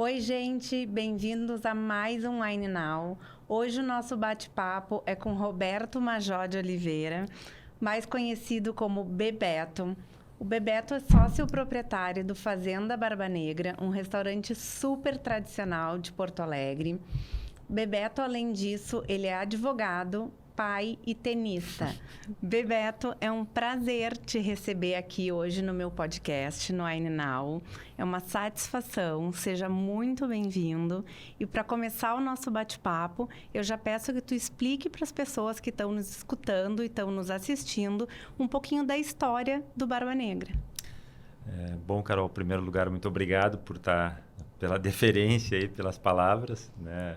Oi, gente, bem-vindos a mais um Wine Now. Hoje o nosso bate-papo é com Roberto Majó de Oliveira, mais conhecido como Bebeto. O Bebeto é sócio proprietário do Fazenda Barba Negra, um restaurante super tradicional de Porto Alegre. Bebeto, além disso, ele é advogado, pai e tenista. Bebeto, é um prazer te receber aqui hoje no meu podcast, no Wine Now. É uma satisfação, seja muito bem-vindo. E para começar o nosso bate-papo, eu já peço que tu explique para as pessoas que estão nos escutando e estão nos assistindo um pouquinho da história do Barba Negra. Bom, Carol, em primeiro lugar, muito obrigado pela deferência e pelas palavras, né?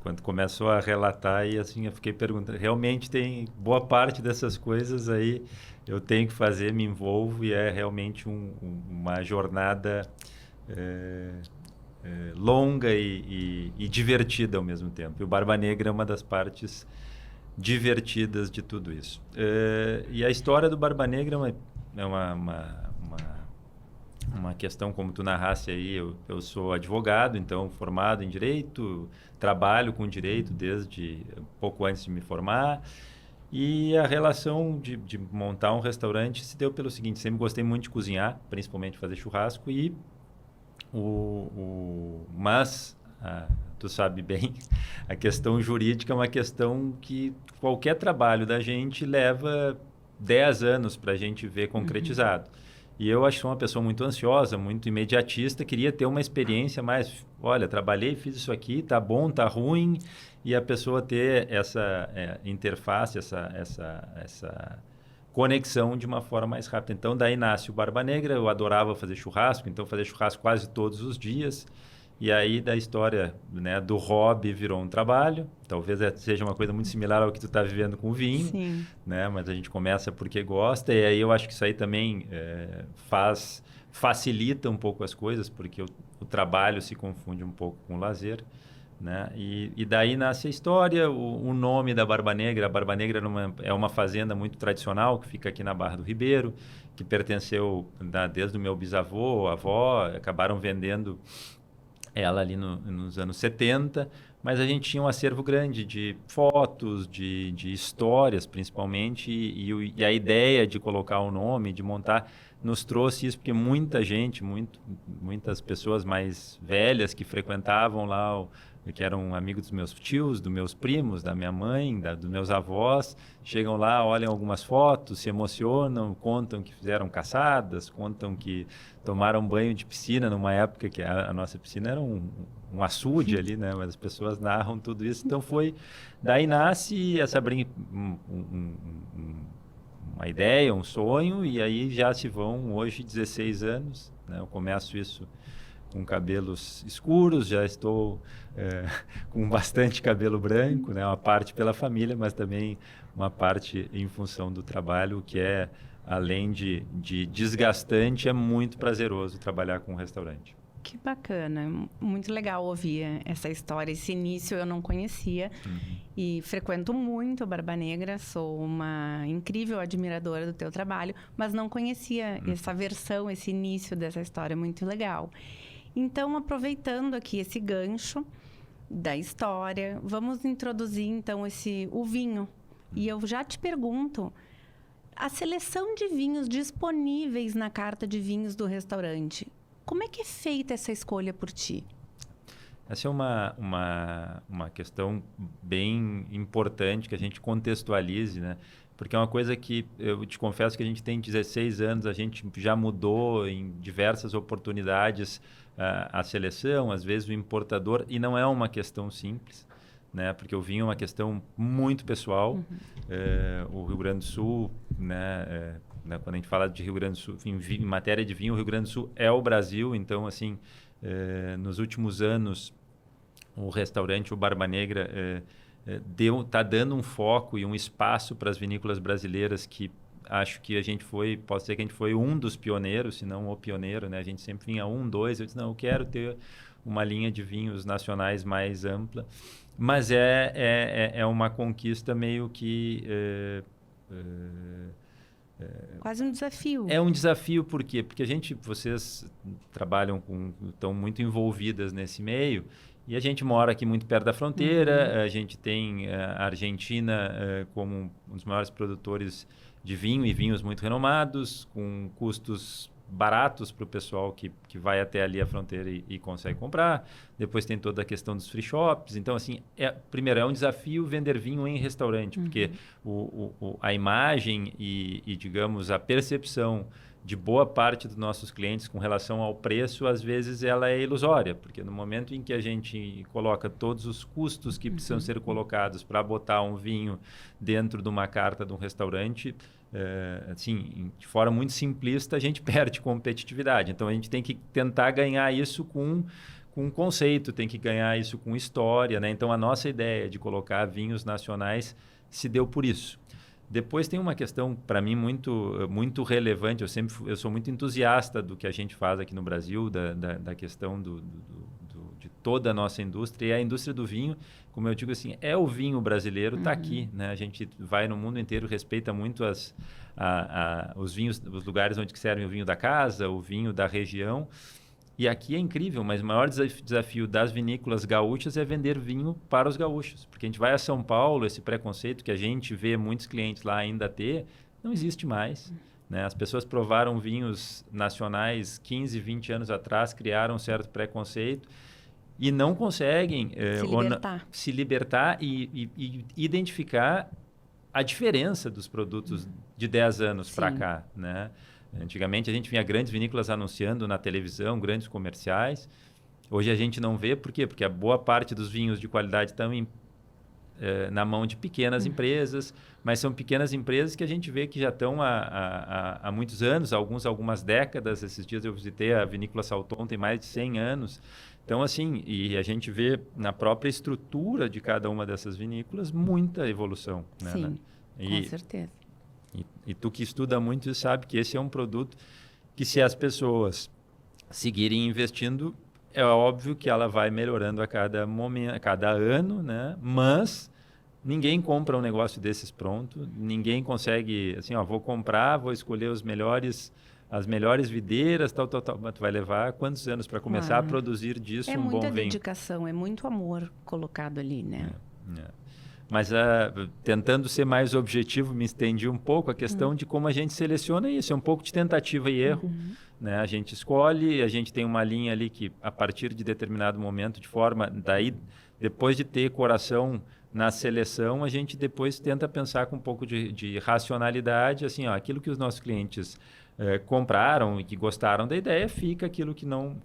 Quando começou a relatar e assim eu fiquei perguntando, realmente tem boa parte dessas coisas aí eu tenho que fazer, me envolvo e é realmente uma jornada longa e divertida ao mesmo tempo. E o Barba Negra é uma das partes divertidas de tudo isso. E a história do Barba Negra é uma questão, como tu narrasse aí, eu sou advogado, então formado em Direito, trabalho com Direito desde pouco antes de me formar, e a relação de montar um restaurante se deu pelo seguinte: sempre gostei muito de cozinhar, principalmente fazer churrasco, mas tu sabe bem, a questão jurídica é uma questão que qualquer trabalho da gente leva 10 anos para a gente ver concretizado. E eu acho que sou uma pessoa muito ansiosa, muito imediatista, queria ter uma experiência mais, olha, trabalhei, fiz isso aqui, tá bom, tá ruim, e a pessoa ter essa interface, essa conexão de uma forma mais rápida. Então, daí nasce o Barba Negra, eu adorava fazer churrasco, então fazia churrasco quase todos os dias. E aí, da história, né, do hobby virou um trabalho. Talvez seja uma coisa muito similar ao que tu está vivendo com o vinho. Sim. Né? Mas a gente começa porque gosta. E aí eu acho que isso aí também facilita um pouco as coisas, porque o trabalho se confunde um pouco com o lazer. Né? E daí nasce a história, o nome da Barba Negra. A Barba Negra é uma fazenda muito tradicional que fica aqui na Barra do Ribeiro, que pertenceu desde o meu bisavô, avó, acabaram vendendo ela ali nos anos 70, mas a gente tinha um acervo grande de fotos, de histórias principalmente, e a ideia de colocar o nome, de montar, nos trouxe isso, porque muita gente, muitas pessoas mais velhas que frequentavam lá, que eram amigos dos meus tios, dos meus primos, da minha mãe, dos meus avós, chegam lá, olham algumas fotos, se emocionam, contam que fizeram caçadas, contam que tomaram banho de piscina numa época que a nossa piscina era um açude ali, né? Mas as pessoas narram tudo isso. Então daí nasce essa uma ideia, um sonho, e aí já se vão hoje 16 anos, né? Eu começo isso com cabelos escuros, já estou com bastante cabelo branco, né? Uma parte pela família, mas também uma parte em função do trabalho, que é, além de desgastante, é muito prazeroso trabalhar com um restaurante. Que bacana, muito legal ouvir essa história, esse início eu não conhecia. E frequento muito Barba Negra, sou uma incrível admiradora do teu trabalho, mas não conhecia essa versão, esse início dessa história, muito legal. Então, aproveitando aqui esse gancho da história, vamos introduzir então o vinho. E eu já te pergunto, a seleção de vinhos disponíveis na carta de vinhos do restaurante, como é que é feita essa escolha por ti? Essa é uma questão bem importante que a gente contextualize, né? Porque é uma coisa que eu te confesso que a gente tem 16 anos, a gente já mudou em diversas oportunidades a seleção, às vezes o importador, e não é uma questão simples, né? Porque o vinho é uma questão muito pessoal. O Rio Grande do Sul, né? Quando a gente fala de Rio Grande do Sul, em matéria de vinho, o Rio Grande do Sul é o Brasil, então assim, nos últimos anos o restaurante, o Barba Negra, está dando um foco e um espaço para as vinícolas brasileiras que acho que pode ser que a gente foi um dos pioneiros, se não o pioneiro, né? A gente sempre vinha dois, eu disse, não, eu quero ter uma linha de vinhos nacionais mais ampla, mas é uma conquista meio que Quase um desafio. É um desafio, por quê? Porque vocês trabalham estão muito envolvidas nesse meio, e a gente mora aqui muito perto da fronteira, a gente tem a Argentina como um dos maiores produtores de vinho e vinhos muito renomados, com custos baratos para o pessoal que vai até ali a fronteira e consegue comprar. Depois tem toda a questão dos free shops. Então, assim, primeiro, é um desafio vender vinho em restaurante, porque a imagem e, digamos, a percepção de boa parte dos nossos clientes com relação ao preço, às vezes ela é ilusória, porque no momento em que a gente coloca todos os custos que precisam ser colocados para botar um vinho dentro de uma carta de um restaurante, assim, de forma muito simplista, a gente perde competitividade. Então, a gente tem que tentar ganhar isso com conceito, tem que ganhar isso com história, né? Então, a nossa ideia de colocar vinhos nacionais se deu por isso. Depois tem uma questão, para mim, muito relevante. Eu sou muito entusiasta do que a gente faz aqui no Brasil, da questão de toda a nossa indústria. E a indústria do vinho, como eu digo assim, o vinho brasileiro está aqui, né? A gente vai no mundo inteiro, respeita muito os vinhos, os lugares onde servem o vinho da casa, o vinho da região. E aqui é incrível, mas o maior desafio das vinícolas gaúchas é vender vinho para os gaúchos. Porque a gente vai a São Paulo, esse preconceito que a gente vê muitos clientes lá ainda ter, não existe mais. Né? As pessoas provaram vinhos nacionais 15, 20 anos atrás, criaram um certo preconceito e não conseguem se libertar e identificar a diferença dos produtos de 10 anos para cá, né? Antigamente a gente via grandes vinícolas anunciando na televisão, grandes comerciais. Hoje a gente não vê, por quê? Porque a boa parte dos vinhos de qualidade estão na mão de pequenas empresas, mas são pequenas empresas que a gente vê que já estão há muitos anos, algumas décadas. Esses dias eu visitei a Vinícola Salton, tem mais de 100 anos. Então, assim, e a gente vê na própria estrutura de cada uma dessas vinícolas muita evolução. Né? Sim, com certeza. E tu que estuda muito sabe que esse é um produto que, se as pessoas seguirem investindo, é óbvio que ela vai melhorando a cada momento, a cada ano, né? Mas ninguém compra um negócio desses pronto, ninguém consegue, assim, vou comprar, vou escolher as melhores videiras, tal. Mas tu vai levar quantos anos para começar a produzir disso um bom vinho? É muita dedicação, é muito amor colocado ali, né? Mas tentando ser mais objetivo, me estendi um pouco a questão de como a gente seleciona isso. É um pouco de tentativa e erro. Né? A gente escolhe, a gente tem uma linha ali que, a partir de determinado momento, daí, depois de ter coração na seleção, a gente depois tenta pensar com um pouco de racionalidade, assim, aquilo que os nossos clientes compraram e que gostaram da ideia, fica. Aquilo que não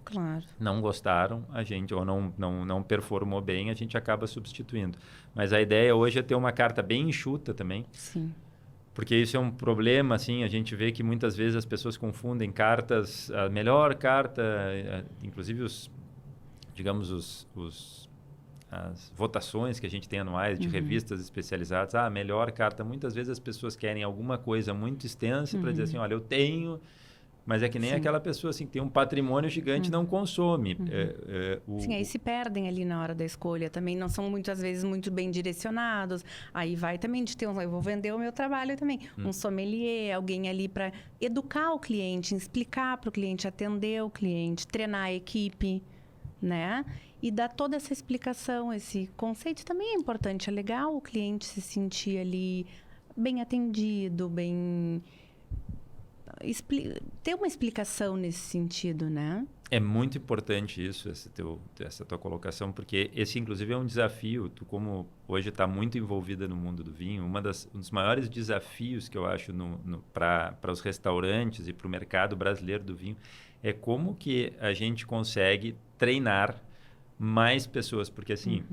gostaram, a gente, ou não performou bem, a gente acaba substituindo. Mas a ideia hoje é ter uma carta bem enxuta também. Sim. Porque isso é um problema, assim, a gente vê que muitas vezes as pessoas confundem cartas, a melhor carta, inclusive as votações que a gente tem anuais de revistas especializadas, a melhor carta. Muitas vezes as pessoas querem alguma coisa muito extensa para dizer assim, olha, eu tenho, mas é que nem aquela pessoa assim, que tem um patrimônio gigante e não consome. Sim, aí se perdem ali na hora da escolha. Também não são muitas vezes muito bem direcionados. Aí vai também de ter eu vou vender o meu trabalho também. Um sommelier, alguém ali para educar o cliente, explicar para o cliente, atender o cliente, treinar a equipe, né? E dar toda essa explicação, esse conceito também é importante. É legal o cliente se sentir ali bem atendido, ter uma explicação nesse sentido, né? É muito importante isso, essa tua colocação, porque esse, inclusive, é um desafio. Tu, como hoje está muito envolvida no mundo do vinho, um dos maiores desafios que eu acho para os restaurantes e para o mercado brasileiro do vinho é como que a gente consegue treinar mais pessoas, porque assim,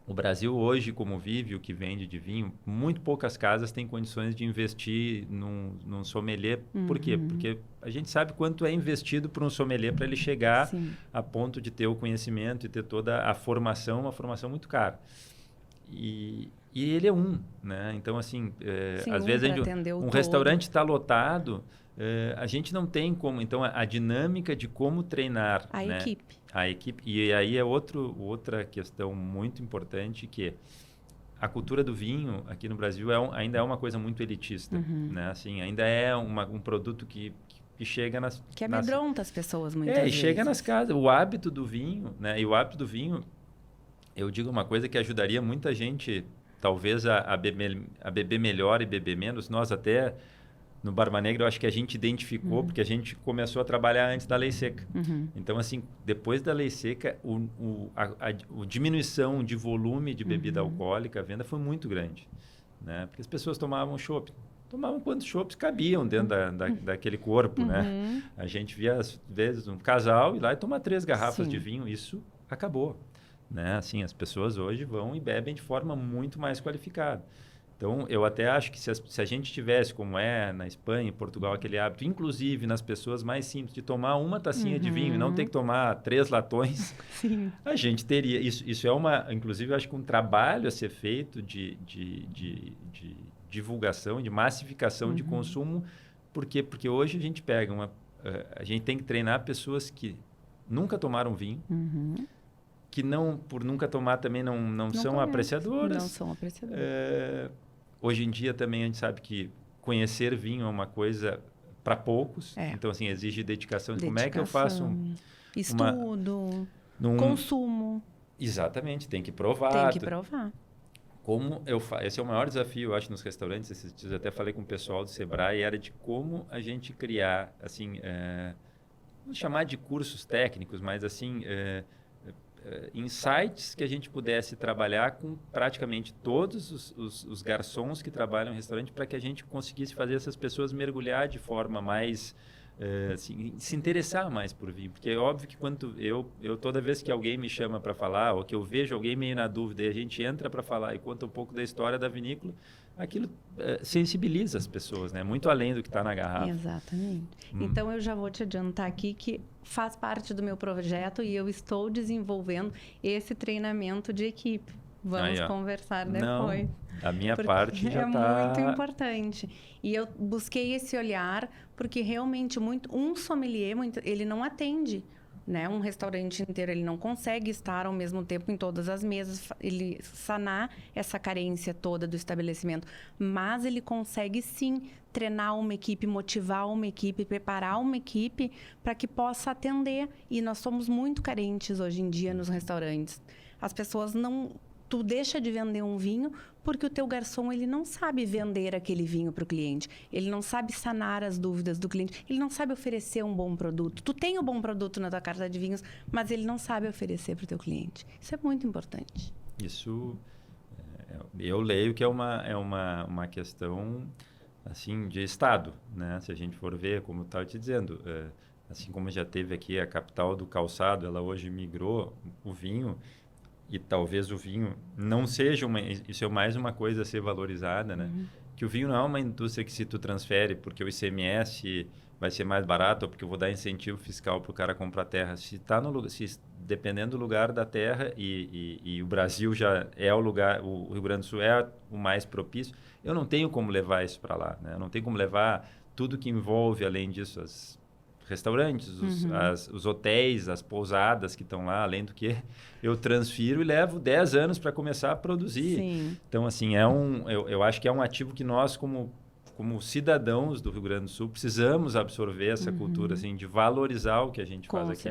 o Brasil hoje, como vive, o que vende de vinho, muito poucas casas têm condições de investir num sommelier. Por quê? Porque a gente sabe quanto é investido por um sommelier para ele chegar a ponto de ter o conhecimento e ter toda a formação, uma formação muito cara. E ele é né? Então, assim, às vezes um restaurante está lotado, a gente não tem como. Então, a dinâmica de como treinar a equipe. A equipe. E aí é outra questão muito importante, que a cultura do vinho aqui no Brasil ainda é uma coisa muito elitista, né? Assim, ainda é um produto que chega nas... Que amedronta as pessoas muitas vezes. E chega nas casas. O hábito do vinho, né? E o hábito do vinho, eu digo uma coisa que ajudaria muita gente, talvez, a beber melhor e beber menos. Nós até, no Barba Negra, eu acho que a gente identificou, porque a gente começou a trabalhar antes da Lei Seca. Então, assim, depois da Lei Seca, a diminuição de volume de bebida alcoólica, a venda foi muito grande, né? Porque as pessoas tomavam chopp. Tomavam quantos chopps cabiam dentro daquele corpo, né? A gente via, às vezes, um casal ir lá e tomar 3 garrafas de vinho. Isso acabou, né? Assim, as pessoas hoje vão e bebem de forma muito mais qualificada. Então, eu até acho que se a gente tivesse, como é na Espanha, em Portugal, aquele hábito, inclusive nas pessoas mais simples, de tomar uma tacinha de vinho e não ter que tomar 3 latões, a gente teria... Isso é inclusive, eu acho que um trabalho a ser feito de divulgação, de massificação de consumo. Por quê? Porque hoje a gente pega a gente tem que treinar pessoas que nunca tomaram vinho, que por nunca tomar também não são apreciadoras. Não são apreciadoras. Hoje em dia também a gente sabe que conhecer vinho é uma coisa para poucos. Então, assim, exige dedicação. Como é que eu faço estudo, consumo. Exatamente, tem que provar. Tem que provar. Esse é o maior desafio, eu acho, nos restaurantes. Esses dias eu até falei com o pessoal do Sebrae, era de como a gente criar, assim, vamos chamar de cursos técnicos, mas assim, insights que a gente pudesse trabalhar com praticamente todos os garçons que trabalham em restaurante, para que a gente conseguisse fazer essas pessoas mergulhar de forma mais... assim, se interessar mais por vinho, porque é óbvio que quando eu toda vez que alguém me chama para falar, ou que eu vejo alguém meio na dúvida e a gente entra para falar e conta um pouco da história da vinícola, aquilo sensibiliza as pessoas, né? Muito além do que está na garrafa. Exatamente. Então, eu já vou te adiantar aqui que faz parte do meu projeto e eu estou desenvolvendo esse treinamento de equipe. Vamos conversar depois. Não, a minha parte já está... É muito importante. E eu busquei esse olhar porque realmente um sommelier, ele não atende, né? Um restaurante inteiro, ele não consegue estar ao mesmo tempo em todas as mesas, ele sanar essa carência toda do estabelecimento. Mas ele consegue, sim, treinar uma equipe, motivar uma equipe, preparar uma equipe para que possa atender. E nós somos muito carentes hoje em dia nos restaurantes. As pessoas não... Tu deixa de vender um vinho porque o teu garçom, ele não sabe vender aquele vinho para o cliente. Ele não sabe sanar as dúvidas do cliente. Ele não sabe oferecer um bom produto. Tu tem um bom produto na tua carta de vinhos, mas ele não sabe oferecer para o teu cliente. Isso é muito importante. Isso, eu leio que é uma questão, assim, de Estado, né? Se a gente for ver, como eu estava te dizendo, assim como já teve aqui a capital do calçado, ela hoje migrou o vinho. E talvez o vinho não seja isso é mais uma coisa a ser valorizada, né? Que o vinho não é uma indústria que se tu transfere porque o ICMS vai ser mais barato ou porque eu vou dar incentivo fiscal para o cara comprar terra. Se está no lugar, dependendo do lugar da terra e o Brasil já é o lugar, o Rio Grande do Sul é o mais propício, eu não tenho como levar isso para lá, né? Eu não tenho como levar tudo que envolve, além disso, as restaurantes, os hotéis, as pousadas que estão lá, além do que eu transfiro e levo 10 anos para começar a produzir. Sim. Então, assim, eu acho que é um ativo que nós, como cidadãos do Rio Grande do Sul, precisamos absorver essa cultura, assim, de valorizar o que a gente faz aqui.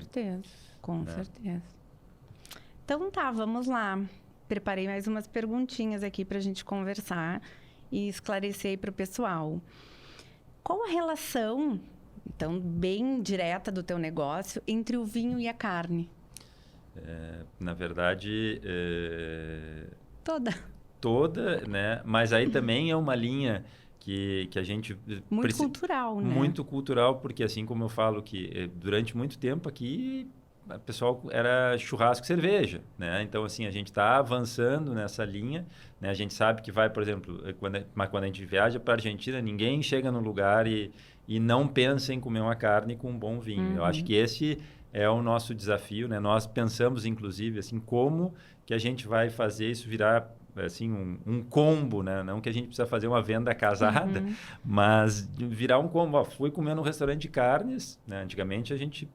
Com certeza. Então tá, vamos lá. Preparei mais umas perguntinhas aqui para a gente conversar e esclarecer aí para o pessoal. Qual a relação... Então, bem direta do teu negócio, entre o vinho e a carne? Na verdade... Toda, né? Mas aí também é uma linha que a gente... Muito cultural, né? Muito cultural, porque assim como eu falo que durante muito tempo aqui, o pessoal era churrasco e cerveja, né? Então, assim, a gente está avançando nessa linha, né? A gente sabe que vai, por exemplo, quando a gente viaja para a Argentina, ninguém chega no lugar e não pensa em comer uma carne com um bom vinho. Eu acho que esse é o nosso desafio, né? Nós pensamos, inclusive, assim, como que a gente vai fazer isso virar, assim, um combo, né? Não que a gente precisa fazer uma venda casada, mas virar um combo. Fui comer num restaurante de carnes, né? Antigamente a gente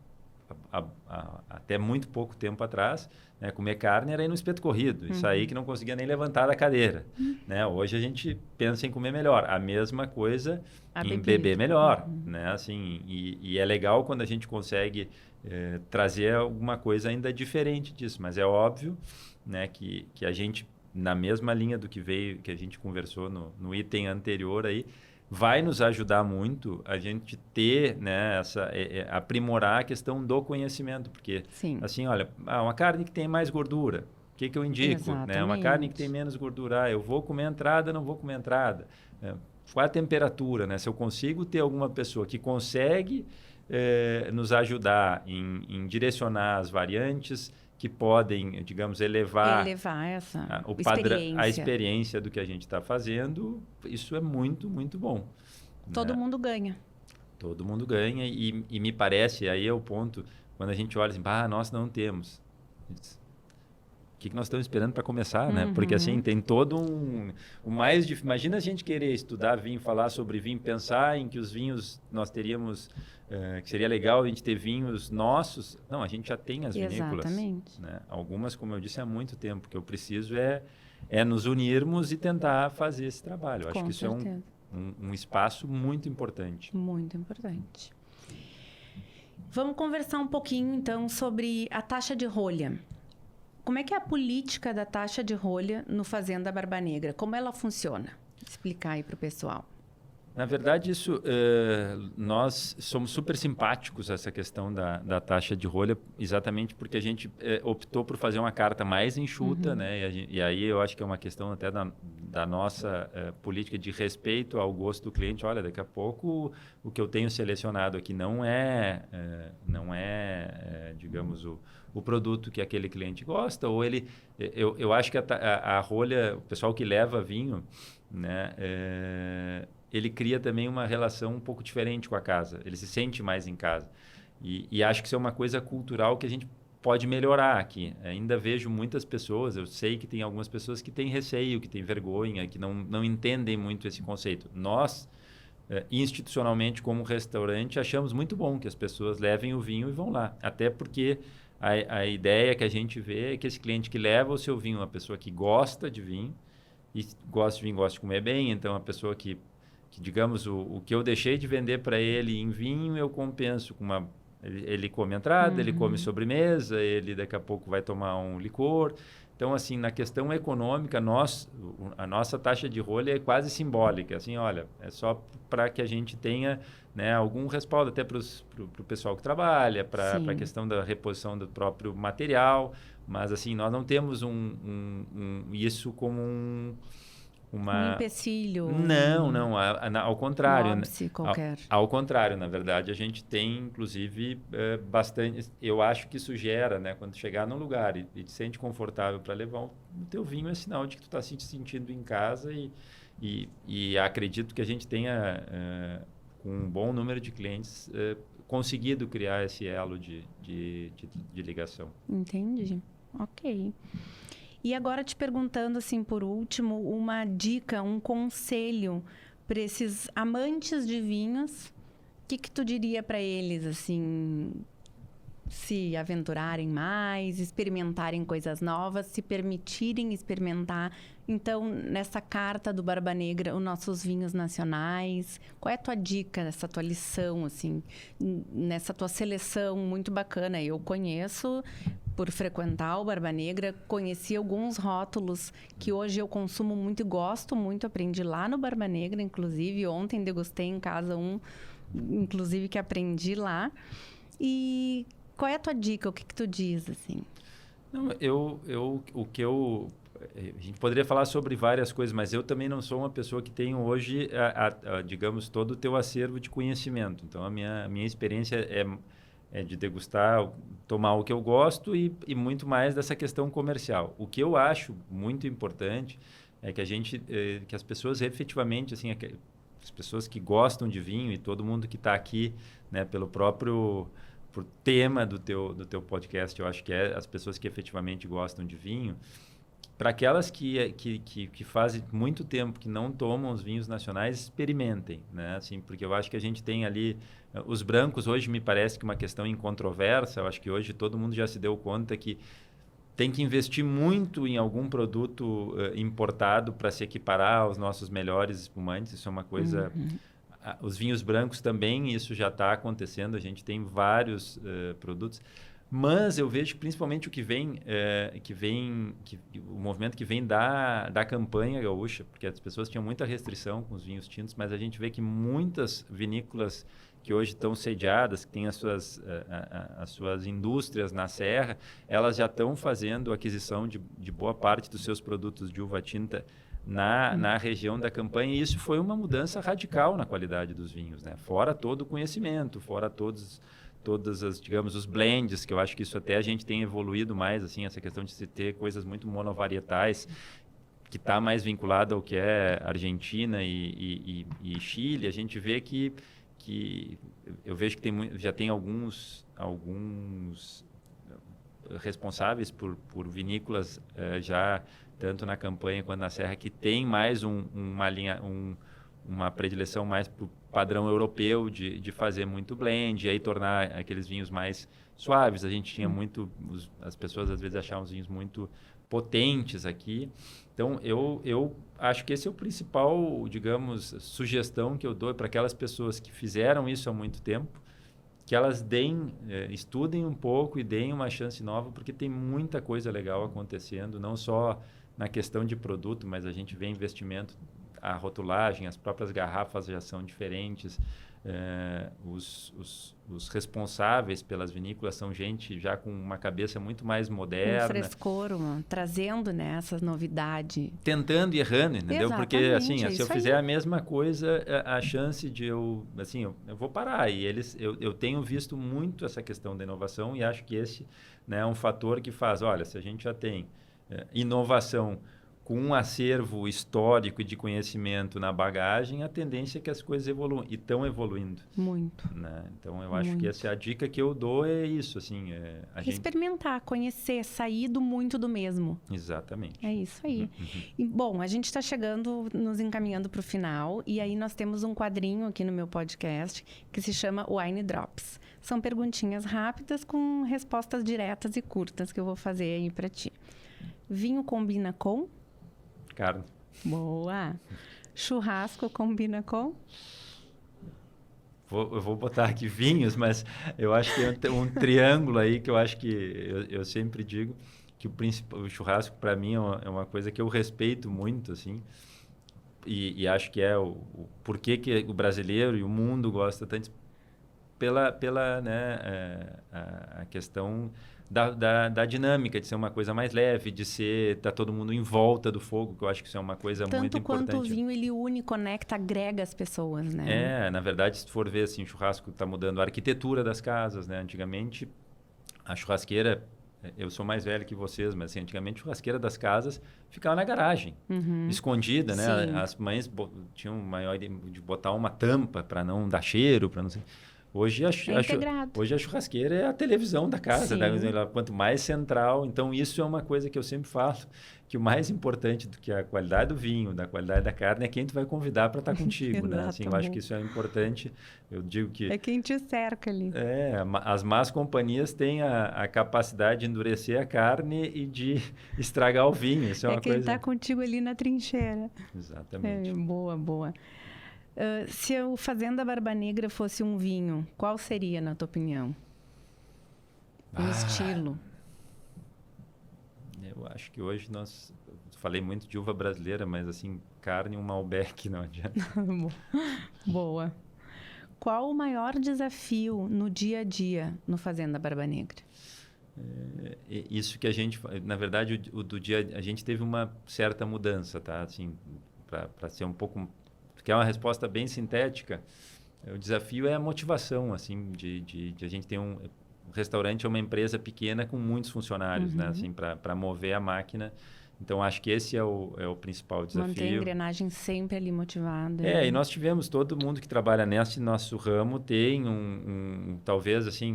até muito pouco tempo atrás, né, comer carne era ir no espeto corrido. Isso aí que não conseguia nem levantar da cadeira. Né? Hoje a gente pensa em comer melhor. A mesma coisa em beber melhor. Né? Assim, e é legal quando a gente consegue trazer alguma coisa ainda diferente disso. Mas é óbvio, né, que a gente, na mesma linha do que veio, que a gente conversou no item anterior aí, vai nos ajudar muito a gente ter, né, aprimorar a questão do conhecimento, porque Sim. assim, olha, uma carne que tem mais gordura, o que eu indico? Né? Uma carne que tem menos gordura, eu vou comer entrada, não vou comer entrada. Qual a temperatura, né? Se eu consigo ter alguma pessoa que consegue nos ajudar em direcionar as variantes que podem, digamos, elevar essa o padrão, a experiência do que a gente está fazendo, isso é muito, muito bom. Todo mundo ganha. Todo mundo ganha e me parece, aí é o ponto, quando a gente olha assim, nós não temos. O que nós estamos esperando para começar, né? Porque assim, tem todo imagina a gente querer estudar vinho, falar sobre vinho, pensar em que os vinhos nós teríamos, que seria legal a gente ter vinhos nossos. Não, a gente já tem as vinícolas. Exatamente. Né? Algumas, como eu disse, há muito tempo. O que eu preciso é nos unirmos e tentar fazer esse trabalho. Eu acho que isso é um espaço muito importante. Muito importante. Vamos conversar um pouquinho, então, sobre a taxa de rolha. Como é que é a política da taxa de rolha no Fazenda Barba Negra? Como ela funciona? Explicar aí para o pessoal. Na verdade, isso nós somos super simpáticos a essa questão da taxa de rolha, exatamente porque a gente optou por fazer uma carta mais enxuta, né? E aí eu acho que é uma questão até da nossa política de respeito ao gosto do cliente. Olha, daqui a pouco o que eu tenho selecionado aqui não é digamos, o produto que aquele cliente gosta, ou eu acho que a rolha, o pessoal que leva vinho, né? Ele cria também uma relação um pouco diferente com a casa. Ele se sente mais em casa. E acho que isso é uma coisa cultural que a gente pode melhorar aqui. Ainda vejo muitas pessoas, eu sei que tem algumas pessoas que têm receio, que têm vergonha, que não entendem muito esse conceito. Nós, institucionalmente, como restaurante, achamos muito bom que as pessoas levem o vinho e vão lá. Até porque a ideia que a gente vê é que esse cliente que leva o seu vinho, uma pessoa que gosta de vinho, e gosta de vinho, gosta de comer bem, então a pessoa que digamos, o que eu deixei de vender para ele em vinho, eu compenso com ele come entrada, ele come sobremesa, ele daqui a pouco vai tomar um licor. Então, assim, na questão econômica, a nossa taxa de rolha é quase simbólica. Assim, olha, é só para que a gente tenha, né, algum respaldo até para o pessoal que trabalha, para a questão da reposição do próprio material. Mas, assim, nós não temos isso como um empecilho. Não, ao contrário. Um óbice qualquer. Ao contrário, na verdade, a gente tem, inclusive, bastante... Eu acho que isso gera, né? Quando chegar num lugar e te sente confortável para levar o teu vinho, é sinal de que tu está se sentindo em casa e acredito que a gente tenha, com um bom número de clientes, conseguido criar esse elo de ligação. Entendi. Ok. E agora te perguntando, assim, por último, uma dica, um conselho para esses amantes de vinhos. O que tu diria para eles, assim, se aventurarem mais, experimentarem coisas novas, se permitirem experimentar? Então, nessa carta do Barba Negra, os nossos vinhos nacionais, qual é a tua dica, essa tua lição, assim, nessa tua seleção muito bacana? Eu conheço, por frequentar o Barba Negra, conheci alguns rótulos que hoje eu consumo muito e gosto muito, aprendi lá no Barba Negra, inclusive, ontem degustei em casa inclusive, que aprendi lá. E qual é a tua dica? O que tu diz, assim? Não, a gente poderia falar sobre várias coisas, mas eu também não sou uma pessoa que tem hoje, digamos, todo o teu acervo de conhecimento. Então, a minha experiência é de degustar, tomar o que eu gosto e muito mais dessa questão comercial. O que eu acho muito importante é que que as pessoas efetivamente, assim, as pessoas que gostam de vinho e todo mundo que está aqui, né, pelo próprio tema do teu podcast, eu acho que as pessoas que efetivamente gostam de vinho, para aquelas que fazem muito tempo que não tomam os vinhos nacionais, experimentem, né? Assim, porque eu acho que a gente tem ali os brancos hoje me parece que uma questão incontroversa. Eu acho que hoje todo mundo já se deu conta que tem que investir muito em algum produto importado para se equiparar aos nossos melhores espumantes. Isso é uma coisa. Os vinhos brancos também, isso já está acontecendo. A gente tem vários produtos. Mas eu vejo que principalmente o que vem, o movimento que vem da campanha gaúcha, porque as pessoas tinham muita restrição com os vinhos tintos, mas a gente vê que muitas vinícolas que hoje estão sediadas, que têm as suas indústrias na serra, elas já estão fazendo aquisição de boa parte dos seus produtos de uva tinta na região da campanha, e isso foi uma mudança radical na qualidade dos vinhos, né? Fora todo o conhecimento, fora todas as, digamos, os blends, que eu acho que isso até a gente tem evoluído mais, assim, essa questão de se ter coisas muito monovarietais, que está mais vinculado ao que é Argentina e Chile. A gente vê que eu vejo que já tem alguns responsáveis por vinícolas já tanto na campanha quanto na serra, que tem mais uma predileção mais para o padrão europeu de fazer muito blend, e aí tornar aqueles vinhos mais suaves. A gente tinha as pessoas às vezes achavam os vinhos muito potentes aqui. Então, eu acho que esse é o principal, digamos, sugestão que eu dou para aquelas pessoas que fizeram isso há muito tempo, que elas estudem um pouco e deem uma chance nova, porque tem muita coisa legal acontecendo, não só na questão de produto, mas a gente vê investimento, a rotulagem, as próprias garrafas já são diferentes. Os responsáveis pelas vinícolas são gente já com uma cabeça muito mais moderna. Um frescor, trazendo, né, essa novidade. Tentando e errando, entendeu? Exatamente, porque assim, se eu fizer aí. a mesma coisa, a chance de eu vou parar. E eu tenho visto muito essa questão da inovação, e acho que esse, né, é um fator que faz, olha, se a gente já tem inovação com um acervo histórico e de conhecimento na bagagem, a tendência é que as coisas evoluam, e estão evoluindo. Muito. Né? Então, eu acho que essa é a dica que eu dou, é isso. Assim, experimentar, conhecer, sair do muito do mesmo. Exatamente. É isso aí. E, bom, a gente está nos encaminhando para o final, e aí nós temos um quadrinho aqui no meu podcast que se chama Wine Drops. São perguntinhas rápidas com respostas diretas e curtas que eu vou fazer aí para ti. Vinho combina com? Carne. Boa. Churrasco combina com? Eu vou botar aqui vinhos, mas eu acho que tem um triângulo aí que eu acho que eu sempre digo que o churrasco para mim é uma coisa que eu respeito muito, assim, e acho que é o porquê que o brasileiro e o mundo gosta tanto pela né, a questão da dinâmica, de ser uma coisa mais leve, de tá todo mundo em volta do fogo, que eu acho que isso é uma coisa muito importante. Tanto quanto o vinho, ele une, conecta, agrega as pessoas, né? Na verdade, se tu for ver, assim, o churrasco está mudando a arquitetura das casas, né? Antigamente, a churrasqueira, eu sou mais velho que vocês, mas assim, antigamente a churrasqueira das casas ficava na garagem, escondida, né? Sim. As mães tinham maior de botar uma tampa para não dar cheiro, para não sei... Hoje a churrasqueira é a televisão da casa, né? Quanto mais central. Então, isso é uma coisa que eu sempre falo, que o mais importante do que a qualidade do vinho, da qualidade da carne, é quem tu vai convidar para estar contigo, né? Assim, eu acho que isso é importante. Eu digo que... É quem te cerca ali. As más companhias têm a capacidade de endurecer a carne e de estragar o vinho. Isso é uma quem coisa... está contigo ali na trincheira. Exatamente. Boa. Se o Fazenda Barba Negra fosse um vinho, qual seria, na tua opinião? Um estilo. Eu acho que hoje falei muito de uva brasileira, mas assim, carne, um Malbec não adianta. Boa. Qual o maior desafio no dia a dia no Fazenda Barba Negra? Isso que a gente, na verdade, o do dia, a gente teve uma certa mudança, tá? Assim, para ser um pouco... que é uma resposta bem sintética, o desafio é a motivação, assim, de a gente ter um restaurante, é uma empresa pequena com muitos funcionários, né, assim, para mover a máquina Então, acho que esse é o principal desafio. Manter a engrenagem sempre ali motivada. E nós tivemos, todo mundo que trabalha nesse nosso ramo tem talvez assim,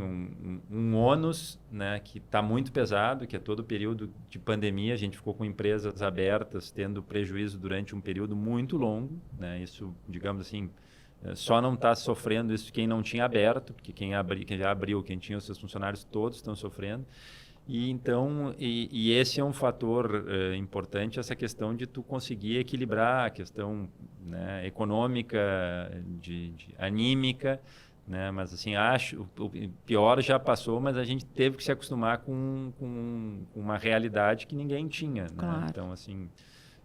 um ônus, né, que está muito pesado, que é todo o período de pandemia, a gente ficou com empresas abertas, tendo prejuízo durante um período muito longo, né, isso, digamos assim, só não está sofrendo isso quem não tinha aberto, porque quem já abriu, quem tinha os seus funcionários, todos estão sofrendo. E então, esse é um fator importante, essa questão de tu conseguir equilibrar a questão, né, econômica, anímica, né? Mas assim, acho, o pior já passou, mas a gente teve que se acostumar com uma realidade que ninguém tinha, né? Claro. Então, assim,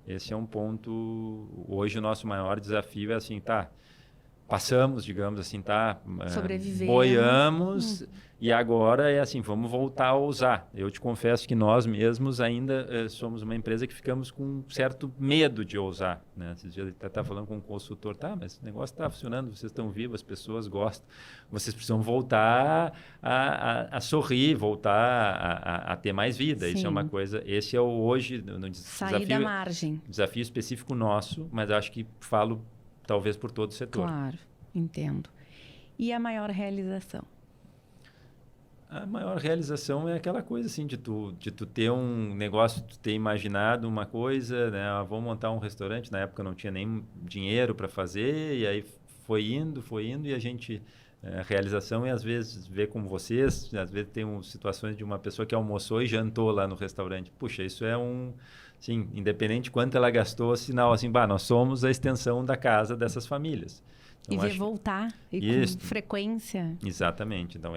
esse é um ponto, hoje o nosso maior desafio é assim, tá, passamos, digamos assim, tá? Sobrevivemos. Boiamos e agora é assim, vamos voltar a usar. Eu te confesso que nós mesmos ainda somos uma empresa que ficamos com um certo medo de ousar, né? Esses dias eu tá falando com um consultor, tá, mas o negócio está funcionando, vocês estão vivos, as pessoas gostam, vocês precisam voltar a sorrir, voltar a ter mais vida. Sim. Isso é uma coisa, esse é o hoje sair da margem. Desafio específico nosso, mas acho que falo talvez por todo o setor. Claro, entendo. E a maior realização? A maior realização é aquela coisa assim de tu ter um negócio, tu ter imaginado uma coisa, né? Ah, vamos montar um restaurante. Na época não tinha nem dinheiro para fazer e aí foi indo e a gente realização é às vezes ver como vocês, às vezes tem situações de uma pessoa que almoçou e jantou lá no restaurante. Puxa, isso é sim, independente de quanto ela gastou, sinal assim, nós somos a extensão da casa dessas famílias. Então, e ver voltar com frequência. Exatamente. Então,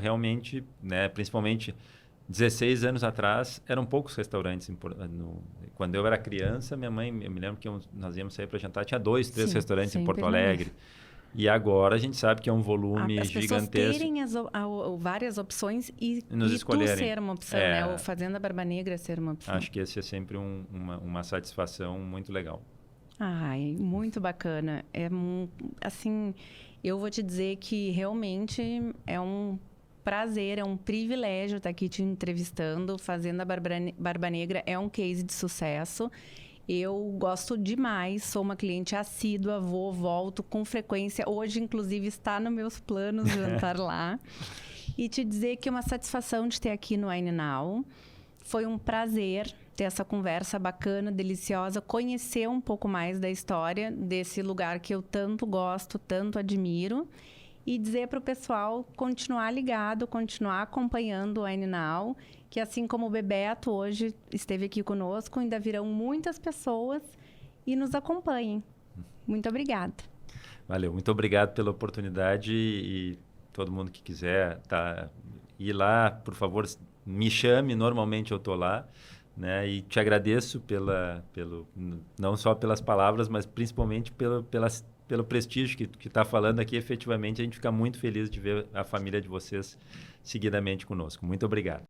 realmente, né, principalmente 16 anos atrás, eram poucos restaurantes. Quando eu era criança, minha mãe, eu me lembro que nós íamos sair para jantar, tinha 2, 3 restaurantes em Porto Alegre. E agora a gente sabe que é um volume gigantesco. As pessoas terem várias opções e tu ser uma opção, né? O Fazenda Barba Negra ser uma opção. Acho que esse é sempre uma satisfação muito legal. Ai, muito bacana. Assim, eu vou te dizer que realmente é um prazer, é um privilégio estar aqui te entrevistando. Fazenda Barba Negra é um case de sucesso. Eu gosto demais, sou uma cliente assídua, volto com frequência. Hoje, inclusive, está nos meus planos jantar lá. E te dizer que é uma satisfação de ter aqui no Wine Now. Foi um prazer ter essa conversa bacana, deliciosa, conhecer um pouco mais da história desse lugar que eu tanto gosto, tanto admiro. E dizer para o pessoal continuar ligado, continuar acompanhando o Wine Now, que assim como o Bebeto hoje esteve aqui conosco, ainda virão muitas pessoas e nos acompanhem. Muito obrigada. Valeu, muito obrigado pela oportunidade e todo mundo que quiser ir lá, por favor, me chame, normalmente eu estou lá. Né? E te agradeço não só pelas palavras, mas principalmente pelo prestígio que está falando aqui. Efetivamente, a gente fica muito feliz de ver a família de vocês seguidamente conosco. Muito obrigado.